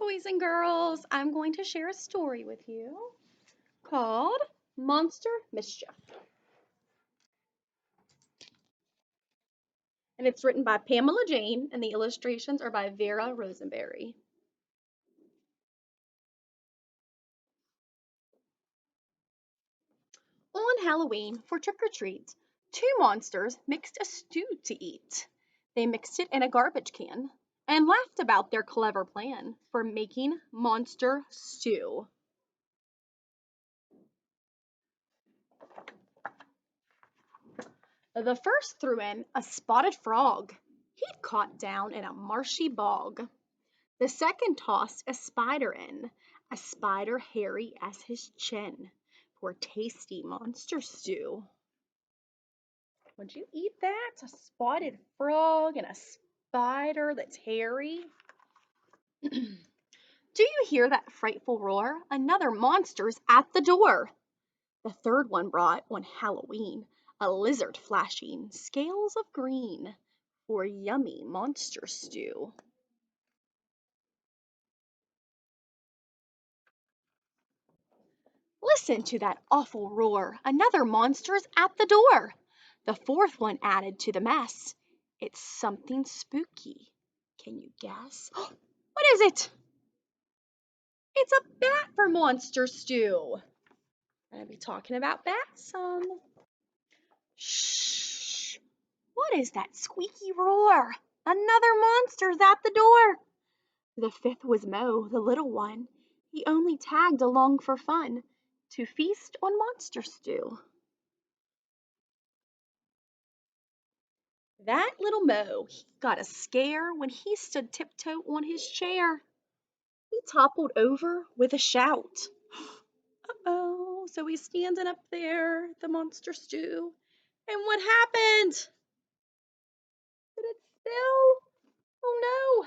boys and girls. I'm going to share a story with you called Monster Mischief. And it's written by Pamela Jane, and the illustrations are by Vera Rosenberry. On Halloween, for trick-or-treat, two monsters mixed a stew to eat. They mixed it in a garbage can and laughed about their clever plan for making monster stew. The first threw in a spotted frog he'd caught down in a marshy bog. The second tossed a spider in, a spider hairy as his chin, for tasty monster stew. Would you eat that? A spotted frog and a spider that's hairy? Do you hear that frightful roar? Another monster's at the door. The third one brought, on Halloween, a lizard flashing scales of green for yummy monster stew. Listen to that awful roar. Another monster's at the door. The fourth one added to the mess. It's something spooky. Can you guess? What is it? It's a bat for monster stew. I'm going to be talking about bats some. Shh. What is that squeaky roar? Another monster's at the door. The fifth was Mo, the little one. He only tagged along for fun to feast on monster stew. That little Mo, he got a scare when he stood tiptoe on his chair. He toppled over with a shout. Uh-oh, so he's standing up there, the monster stew. And what happened? Did it spill? Oh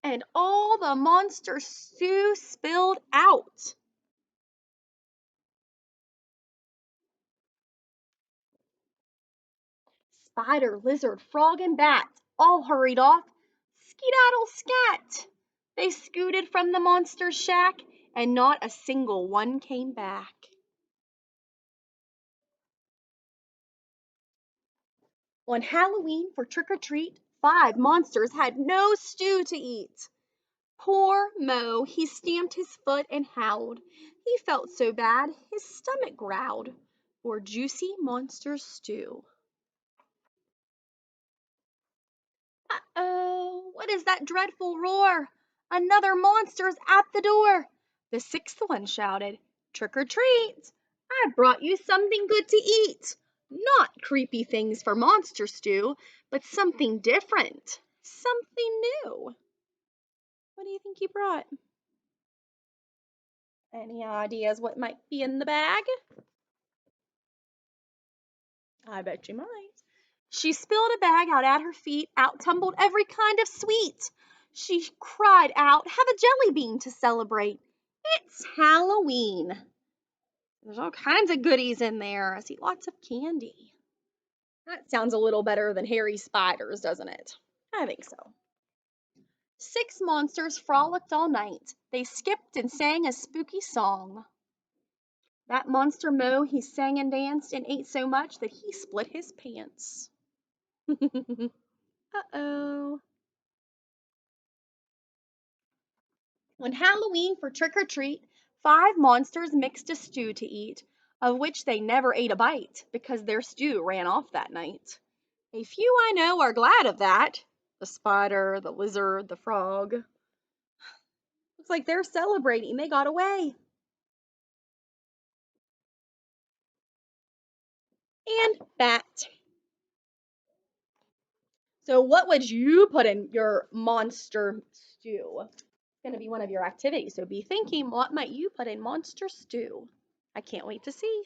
no. And all the monster stew spilled out. Spider, lizard, frog, and bat all hurried off. Skedaddle scat! They scooted from the monster's shack, and not a single one came back. On Halloween, for trick-or-treat, 5 monsters had no stew to eat. Poor Mo, he stamped his foot and howled. He felt so bad, his stomach growled for juicy monster stew. Uh-oh, what is that dreadful roar? Another monster's at the door. The sixth one shouted, "Trick or treat! I brought you something good to eat. Not creepy things for monster stew, but something different, something new." What do you think he brought? Any ideas what might be in the bag? I bet you might. She spilled a bag out at her feet, out tumbled every kind of sweet. She cried out, "Have a jelly bean to celebrate. It's Halloween." There's all kinds of goodies in there. I see lots of candy. That sounds a little better than hairy spiders, doesn't it? I think so. 6 monsters frolicked all night. They skipped and sang a spooky song. That monster Mo, he sang and danced and ate so much that he split his pants. Uh-oh. On Halloween, for trick-or-treat, 5 monsters mixed a stew to eat, of which they never ate a bite, because their stew ran off that night. A few I know are glad of that. The spider, the lizard, the frog. Looks like they're celebrating. They got away. And bat. So what would you put in your monster stew? It's going to be one of your activities. So be thinking, what might you put in monster stew? I can't wait to see.